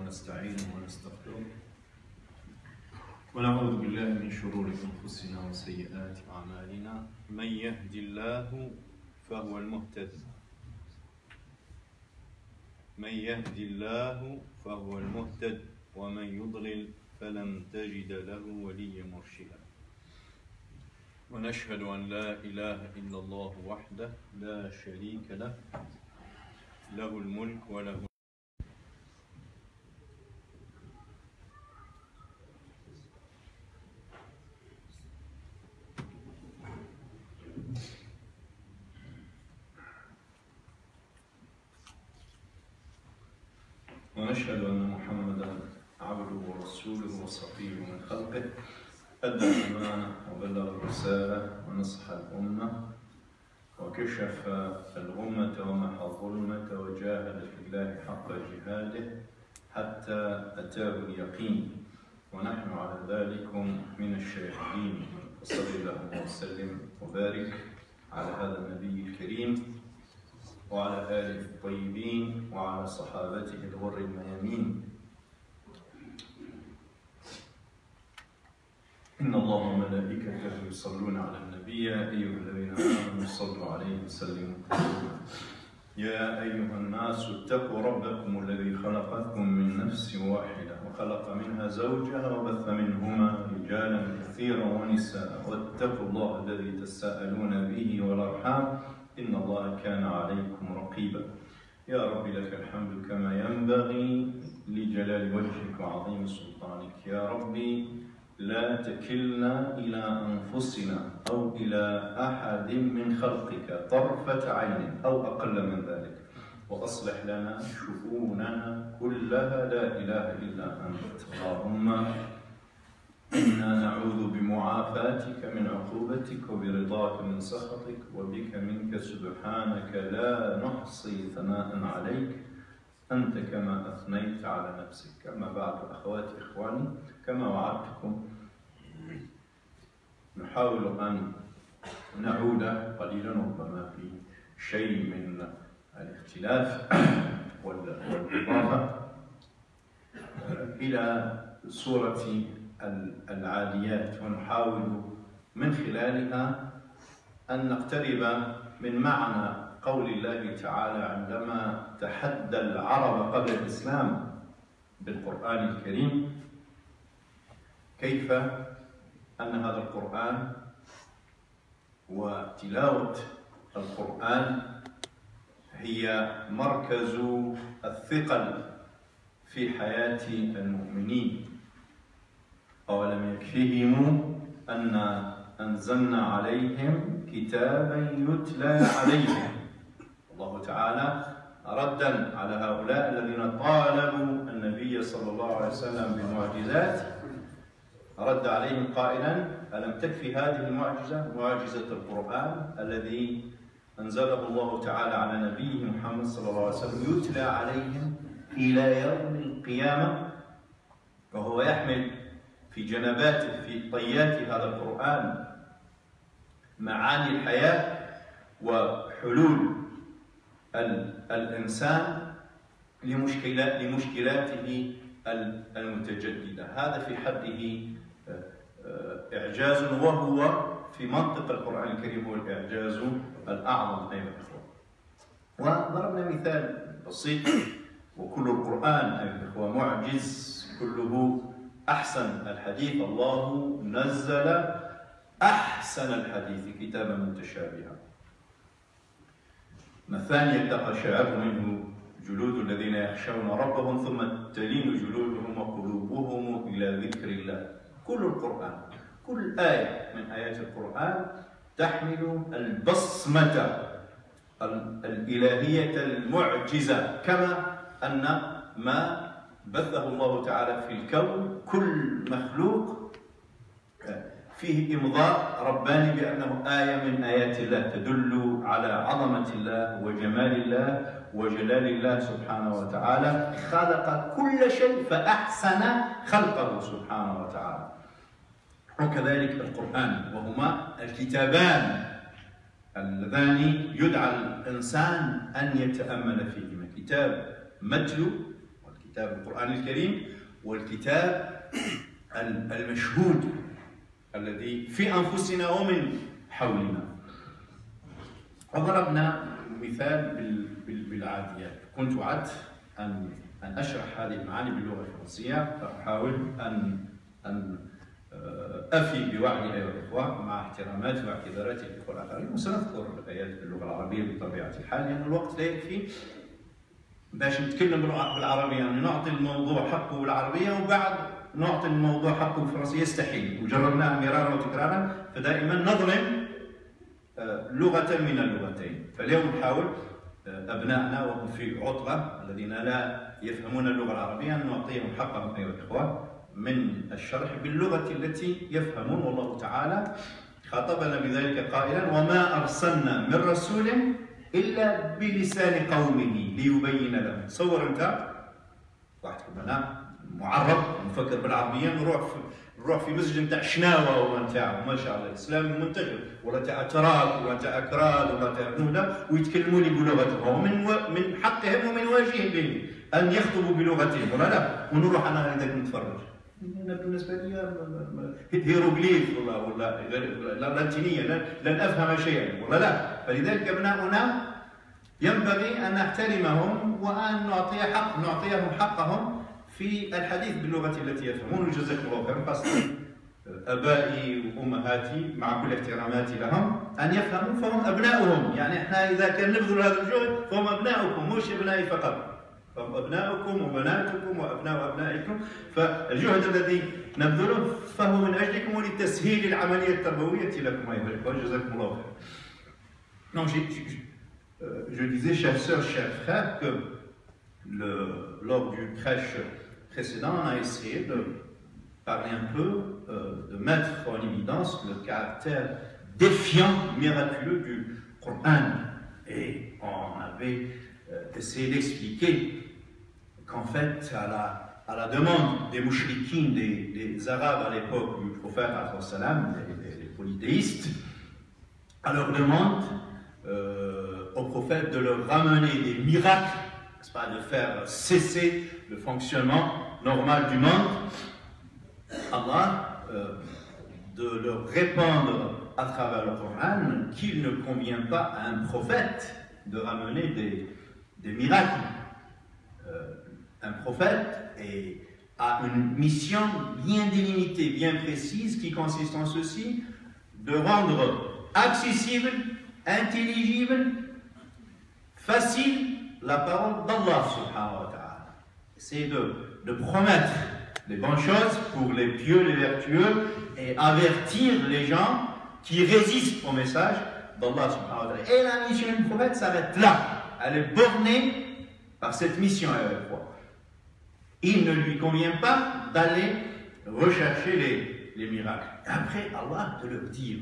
ونستعينه ونستغفره ونعوذ بالله من شرور أنفسنا وسيئات أعمالنا. من يهد الله فهو المهتد ومن يضلل فلن تجد له وليا مرشدا. ونشهد أن لا إله إلا الله وحده لا شريك له الملك وله ونشهد أن محمدا عبده ورسوله وصفيه من خلقه، أدى الأمانة وبلغ الرسالة ونصح الأمة وكشف الغمة ومحى الظلمة وجاهد في الله حق جهاده حتى أتاه اليقين، ونحن على ذلك من الشاهدين. وصل اللهم وسلم وبارك على هذا النبي الكريم وعلى آله الطيبين وعلى صحابته الغر الميامين. إن الله وملائكته يصلون على النبي يا أيها الذين آمنوا صلوا عليه وسلموا تسليما. يا أيها الناس اتقوا ربكم الذي خلقكم من نفس واحدة وخلق منها زوجها وبث منهما رجالا كثيرا ونساء، واتقوا الله الذي تساءلون به والأرحام إن الله كان عليكم رقيبا. يا رب لك الحمد كما ينبغي لجلال وجهك وعظيم سلطانك. يا ربي لا تكلنا إلى أنفسنا أو إلى أحد من خلقك طرفة عين أو أقل من ذلك، وأصلح لنا شؤوننا كلها لا إله إلا أنت. اللهم إنا نعوذ بمعافاتك من عقوبتك وبرضاك من سخطك وبك منك سبحانك لا نحصي ثناء عليك أنت كما أثنيت على نفسك. أما بعد، أخواتي إخواني، كما وعدتكم نحاول أن نعود قليلا ربما في شيء من الاختلاف والإضافة إلى سورة العاديات، ونحاول من خلالها أن نقترب من معنى قول الله تعالى عندما تحدى العرب قبل الإسلام بالقرآن الكريم، كيف أن هذا القرآن وتلاوة القرآن هي مركز الثقل في حياة المؤمنين. أولم يكفيهم أن أنزلنا عليهم كتابا يتلى عليهم. الله تعالى ردا على هؤلاء الذين طالبوا النبي صلى الله عليه وسلم بالمعجزات، رد عليهم قائلا: ألم تكفي هذه المعجزة، معجزة القرآن الذي أنزله الله تعالى على نبيه محمد صلى الله عليه وسلم يتلى عليهم إلى يوم القيامة، وهو يحمل في جنباته في طيات هذا القرآن معاني الحياة وحلول الإنسان لمشكلاته المتجددة. هذا في حده إعجاز، وهو في منطق القرآن الكريم هو الإعجاز الأعظم أيها الأخوة. وضربنا مثال بسيط: وكل القرآن أيها الأخوة معجز، كله أحسن الحديث. الله نزل أحسن الحديث كتابا متشابها مثانية تقشعر منه جلود الذين يخشون ربهم ثم تلين جلودهم وقلوبهم إلى ذكر الله. كل القرآن، كل آية من آيات القرآن تحمل البصمة الإلهية المعجزة، كما أن ما بثه الله تعالى في الكون كل مخلوق فيه إمضاء رباني بأنه آية من آيات الله تدل على عظمة الله وجمال الله وجلال الله سبحانه وتعالى. خلق كل شيء فأحسن خلقه سبحانه وتعالى. وكذلك القرآن، وهما الكتابان اللذان يدعى الإنسان أن يتأمل فيهما: كتاب متلو كتاب القرآن الكريم والكتاب المشهود الذي في أنفسنا ومن حولنا. وضربنا مثال بالعاديات. كنت وعدت أن أشرح هذه المعاني باللغة الفرنسية، فأحاول أن أفي بوعدي أيها الإخوة مع احتراماتي واعتذاراتي للإخوة الآخرين، وسنذكر الآيات باللغة العربية بطبيعة الحال، لأن الوقت لا يكفي باش نتكلم بالعربية، يعني نعطي الموضوع حقه بالعربية وبعد نعطي الموضوع حقه بالفرنسية، يستحيل، وجربناها مرارا وتكرارا، فدائما نظلم لغة من اللغتين. فاليوم نحاول أبنائنا وهم في عطلة الذين لا يفهمون اللغة العربية أن نعطيهم حقهم أيها الإخوة من الشرح باللغة التي يفهمون. والله تعالى خاطبنا بذلك قائلا: وما أرسلنا من رسول إلا بلسان قومه ليبين لهم. تصور أنت واحد أنا معرب مفكر بالعربية، نروح في مسجد نتاع شناوة ولا نتاع ما شاء الله الإسلام منتشر، ولا تاع أتراك ولا تاع أكراد ولا تاع بنودة، ويتكلموا لي بلغتهم، ومن حقهم ومن واجبهم أن يخطبوا بلغتهم، ولا لا؟ ونروح أنا هذاك نتفرج. أنا بالنسبة لي هيروغليف ولا لاتينية لن أفهم شيئا، ولا لا؟ فلذلك أبناؤنا ينبغي أن نحترمهم وأن نعطيهم حقهم في الحديث باللغة التي يفهمون. جزاكم الله خيرا، خاصة آبائي وأمهاتي مع كل احتراماتي لهم أن يفهموا، فهم أبناؤهم. يعني إحنا إذا كان نبذل هذا الجهد فهم أبناؤكم، مش أبنائي فقط، فهم أبناؤكم وبناتكم وأبناء أبنائكم. فالجهد الذي نبذله فهو من أجلكم ولتسهيل العملية التربوية لكم أيها الإخوة. جزاكم الله خيرا. Non, je disais, chères sœurs, chers frères, que lors du crèche précédent, on a essayé de parler un peu, de mettre en évidence le caractère défiant, miraculeux du Coran. Et on avait essayé d'expliquer qu'en fait, à la demande des mouchriquines, des Arabes à l'époque du prophète, les polythéistes, à leur demande au prophète de leur ramener des miracles, n'est-ce pas, de faire cesser le fonctionnement normal du monde, Allah de leur répandre à travers le Coran qu'il ne convient pas à un prophète de ramener des miracles. Un prophète a une mission bien délimitée, bien précise, qui consiste en ceci: de rendre accessible, intelligible, facile la parole d'Allah subhanahu wa ta'ala. C'est de promettre les bonnes choses pour les pieux, les vertueux, et avertir les gens qui résistent au message d'Allah subhanahu wa ta'ala. Et la mission du prophète s'arrête là. Elle est bornée par cette mission. Il ne lui convient pas d'aller rechercher les miracles. Et après, Allah de leur dire: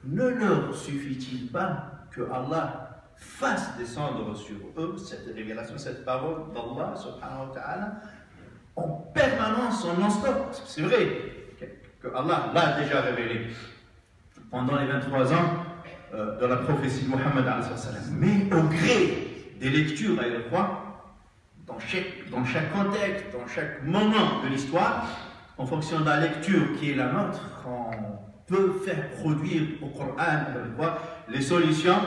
ne leur suffit-il pas que Allah fasse descendre sur eux cette révélation, cette parole d'Allah subhanahu wa ta'ala en permanence, en non-stop? C'est vrai que Allah l'a déjà révélé pendant les 23 ans de la prophétie de Mohammed, mais au gré des lectures, à la fois, dans chaque contexte, dans chaque moment de l'histoire, en fonction de la lecture qui est la nôtre, on peut faire produire au Coran les solutions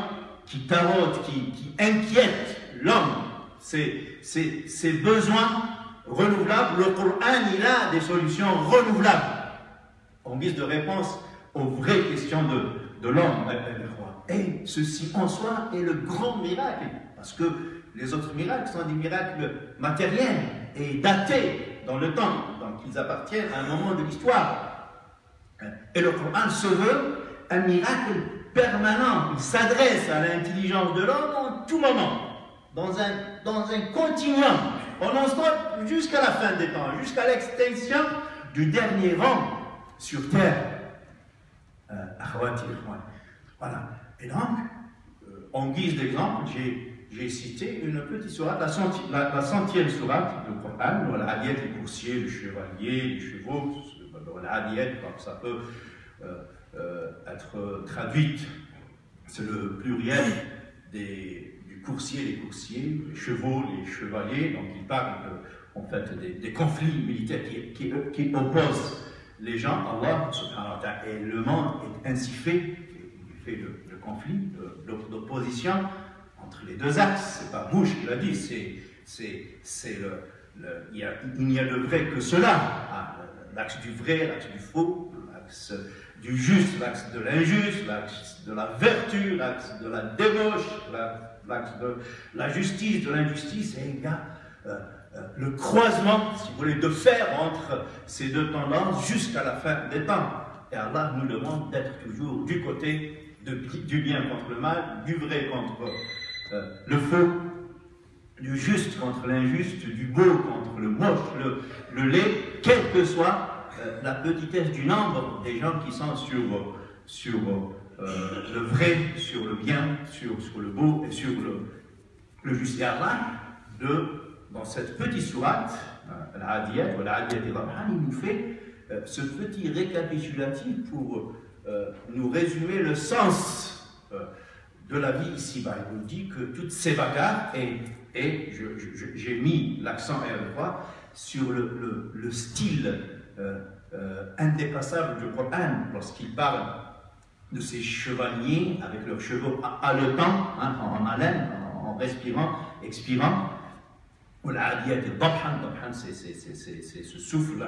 qui taraudent, qui inquiètent l'homme, ses besoins renouvelables. Le Coran, il a des solutions renouvelables en guise de réponse aux vraies questions de l'homme. Et ceci en soi est le grand miracle, parce que les autres miracles sont des miracles matériels et datés dans le temps, donc ils appartiennent à un moment de l'histoire. Et le Coran se veut un miracle permanent. Il s'adresse à l'intelligence de l'homme en tout moment, dans un continuum, en non-stop jusqu'à la fin des temps, jusqu'à l'extinction du dernier vent sur terre. Voilà. Et donc, en guise d'exemple, j'ai cité une petite sourate, la 100e sourate du Coran, Al-Adiyat, les coursiers, les chevaliers, les chevaux, Al-Adiyat, ça peut être traduite, c'est le pluriel du coursier, les coursiers, les chevaux, les chevaliers, donc il parle en fait, des conflits militaires qui opposent les gens, Allah subhanahu wa ta'ala, et le monde est ainsi fait, il fait le conflit, l'opposition entre les deux axes. C'est pas Bush qui l'a dit, il n'y a de vrai que cela, l'axe du vrai, l'axe du faux, l'axe du juste, l'axe de l'injuste, l'axe de la vertu, l'axe de la débauche, l'axe de la justice, de l'injustice, et il y a le croisement, si vous voulez, de fer entre ces deux tendances jusqu'à la fin des temps. Et Allah nous demande d'être toujours du côté du bien contre le mal, du vrai contre le faux, du juste contre l'injuste, du beau contre le moche, le laid, quelle que soit la petitesse du nombre des gens qui sont sur le vrai, sur le bien, sur le beau et sur le juste. Et Allah, dans cette petite sourate, l'Adiyat, il nous fait ce petit récapitulatif pour nous résumer le sens de la vie ici-bas. Il nous dit que toutes ces bagarres, et j'ai mis l'accent sur le style indépassable du Coran lorsqu'il parle de ces chevaliers avec leurs chevaux haletants, en haleine, en respirant, expirant. C'est ce souffle,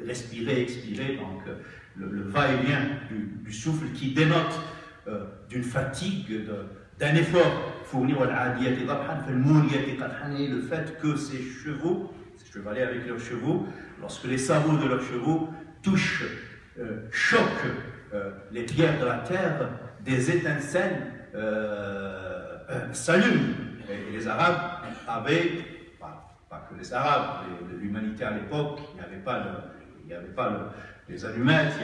respirer, expirer, donc le va-et-vient du souffle qui dénote d'une fatigue, d'un effort fourni. Le fait que ces chevaliers avec leurs chevaux, lorsque les sabots de leurs chevaux touchent, choquent les pierres de la terre, des étincelles s'allument. Et les Arabes avaient, pas que les Arabes, l'humanité à l'époque, il n'y avait pas les allumettes,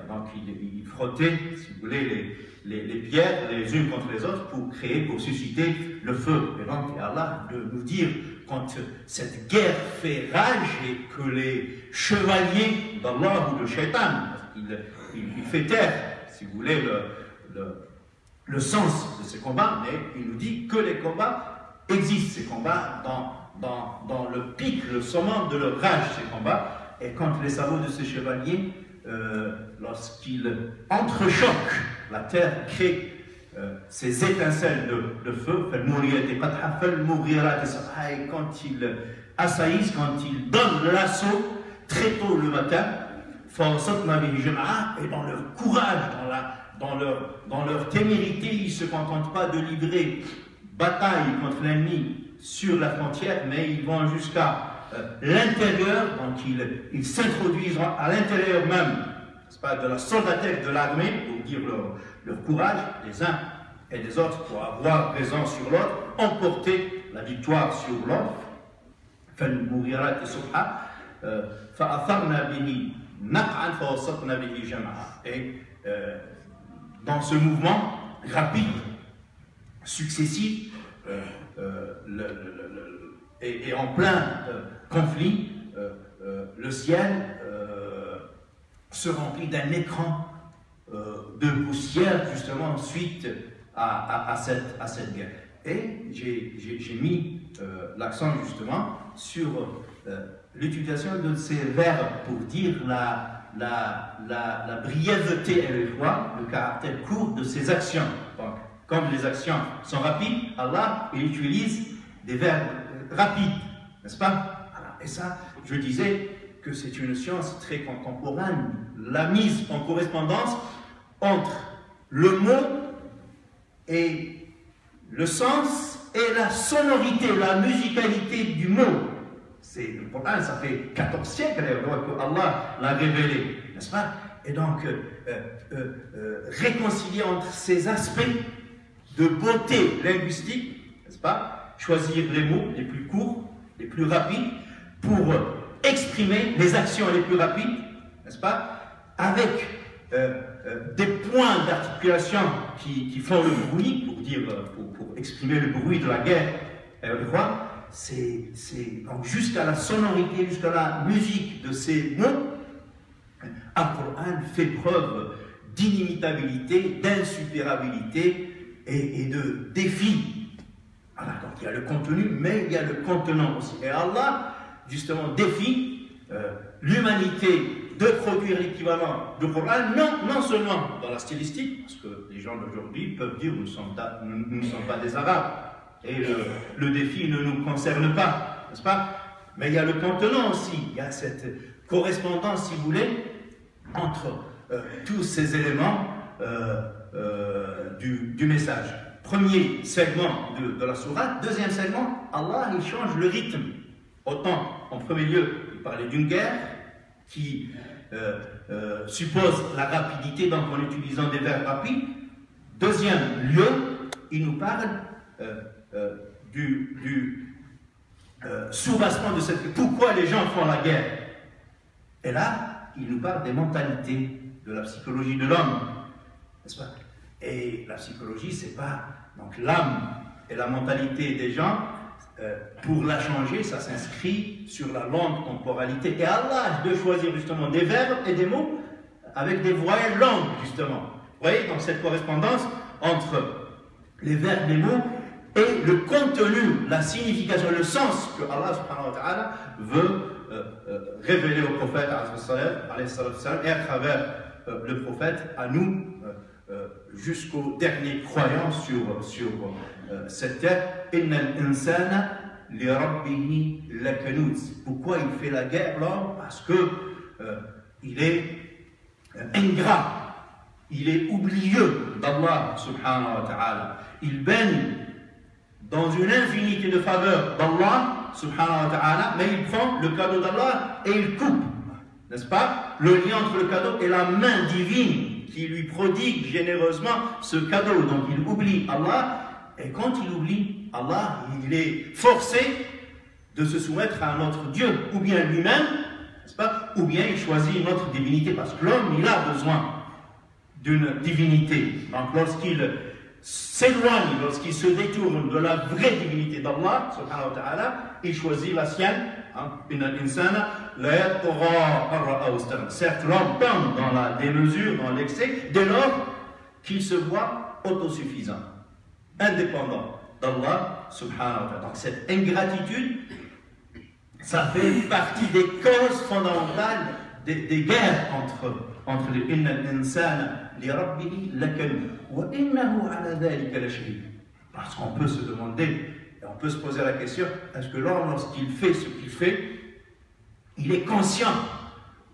donc ils frottaient, si vous voulez, les pierres les unes contre les autres pour susciter le feu. Et donc Allah de nous dire, quand cette guerre fait rage et que les chevaliers d'Allah ou de Shaitan, il fait taire, si vous voulez, le sens de ces combats, mais il nous dit que les combats existent, ces combats dans le pic, le summum de leur rage, ces combats. Et quand les sabots de ces chevaliers, lorsqu'ils entrechoquent, la terre crée ces étincelles de feu, et quand ils assaillissent, quand ils donnent l'assaut très tôt le matin, et dans leur courage, dans leur témérité, ils ne se contentent pas de livrer bataille contre l'ennemi sur la frontière, mais ils vont jusqu'à l'intérieur, donc ils s'introduisent à l'intérieur même, n'est-ce pas, de la soldatesque de l'armée, pour dire leur courage, les uns et les autres, pour avoir raison sur l'autre, emporter la victoire sur l'autre. Et dans ce mouvement rapide, successif, et en plein conflit, le ciel se remplit d'un écran de poussière, justement, suite à cette guerre. Et j'ai mis l'accent, justement, sur l'utilisation de ces verbes pour dire la brièveté et le caractère court de ces actions. Donc, comme les actions sont rapides, Allah il utilise des verbes rapides, n'est-ce pas? Et ça, je disais que c'est une science très contemporaine, la mise en correspondance entre le mot et le sens et la sonorité, la musicalité du mot. Le Coran, ça fait 14 siècles que Allah l'a révélé, n'est-ce pas? Et donc, réconcilier entre ces aspects de beauté linguistique, n'est-ce pas? Choisir les mots les plus courts, les plus rapides, pour exprimer les actions les plus rapides, n'est-ce pas? Avec des points d'articulation qui font le bruit, pour exprimer le bruit de la guerre. C'est donc jusqu'à la sonorité, jusqu'à la musique de ces mots, Al-Qur'an fait preuve d'inimitabilité, d'insupérabilité et de défi. Alors, donc il y a le contenu, mais il y a le contenant aussi. Et Allah justement défie l'humanité de produire l'équivalent du Coran, non seulement dans la stylistique, parce que les gens d'aujourd'hui peuvent dire nous ne sommes pas des Arabes, et le défi ne nous concerne pas, n'est-ce pas? Mais il y a le contenant aussi, il y a cette correspondance, si vous voulez, entre tous ces éléments du message. Premier segment de la sourate. Deuxième segment, Allah il change le rythme. Autant, en premier lieu, il parlait d'une guerre qui suppose la rapidité, donc en utilisant des verbes rapides. Deuxième lieu, il nous parle du soubassement de cette... Pourquoi les gens font la guerre? Et là, il nous parle des mentalités, de la psychologie de l'homme, n'est-ce pas? Et la psychologie, c'est pas... Donc l'âme et la mentalité des gens, pour la changer, ça s'inscrit sur la longue temporalité. Et Allah de choisir justement des verbes et des mots avec des voyelles longues, justement. Vous voyez, donc cette correspondance entre les verbes, les mots, et le contenu, la signification, le sens que Allah subhanahu wa ta'ala veut révéler au prophète et à travers le prophète à nous jusqu'au dernier croyant sur cette terre. Innal insana li rabbihi lakanut. Pourquoi il fait la guerre l'homme? Parce que il est ingrat, il est oublieux d'Allah subhanahu wa ta'ala. Il baigne dans une infinité de faveurs d'Allah subhanahu wa ta'ala, mais il prend le cadeau d'Allah et il coupe, n'est-ce pas? Le lien entre le cadeau et la main divine qui lui prodigue généreusement ce cadeau. Donc il oublie Allah, et quand il oublie Allah, il est forcé de se soumettre à un autre Dieu, ou bien lui-même, n'est-ce pas? Ou bien il choisit une autre divinité, parce que l'homme, il a besoin d'une divinité. Donc lorsqu'il s'éloigne, lorsqu'il se détourne de la vraie divinité d'Allah, subhanahu wa ta'ala, il choisit la sienne. Certes, l'homme tombe dans la démesure, dans l'excès, dès lors qu'il se voit autosuffisant, indépendant d'Allah, subhanahu wa ta'ala. Donc cette ingratitude, ça fait partie des causes fondamentales des guerres entre les innal insana li rabbihi lakanut wa innahu ala dhalika lashahid. Parce qu'on peut se demander, et on peut se poser la question, est-ce que l'homme, lorsqu'il fait ce qu'il fait, il est conscient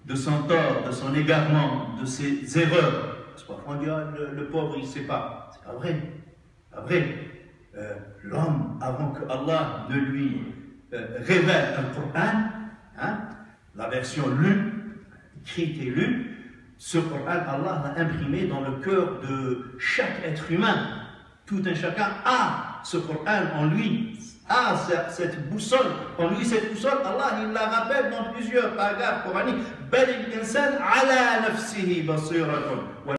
de son tort, de son égarement, de ses erreurs? Parce que parfois on dit, le pauvre, il ne sait pas. C'est pas vrai. Pas vrai. L'homme, avant que Allah ne lui révèle un Coran, la version lue, écrite et lue, ce Coran, Allah l'a imprimé dans le cœur de chaque être humain. Tout un chacun a ce Coran en lui, a cette boussole en lui. Cette boussole, Allah il la rappelle dans plusieurs paragraphes coraniques. Bal al-insan ala nafsihi basiratun.